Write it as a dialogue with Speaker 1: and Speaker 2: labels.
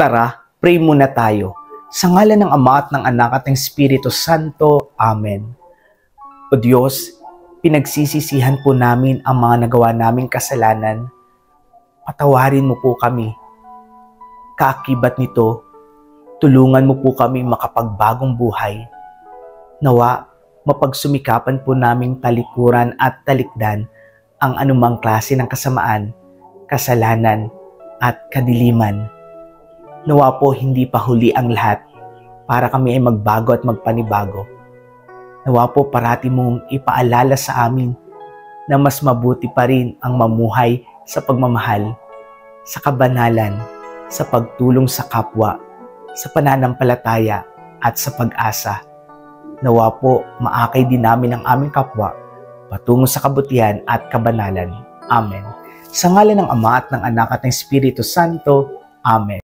Speaker 1: Tara, pray muna tayo. Sa ngalan ng Ama at ng Anak at ng Espiritu Santo. Amen. O Diyos, pinagsisisihan po namin ang mga nagawa naming kasalanan. Patawarin mo po kami. Kaakibat nito, tulungan mo po kami makapagbagong buhay. Nawa, mapagsumikapan po naming talikuran at talikdan ang anumang klase ng kasamaan, kasalanan at kadiliman. Nawa po hindi pa huli ang lahat para kami ay magbago at magpanibago. Nawa po parati mong ipaalala sa amin na mas mabuti pa rin ang mamuhay sa pagmamahal, sa kabanalan, sa pagtulong sa kapwa, sa pananampalataya at sa pag-asa. Nawa po maakay din namin ang aming kapwa patungo sa kabutihan at kabanalan. Amen. Sa ngalan ng Ama at ng Anak at ng Espiritu Santo. Amen.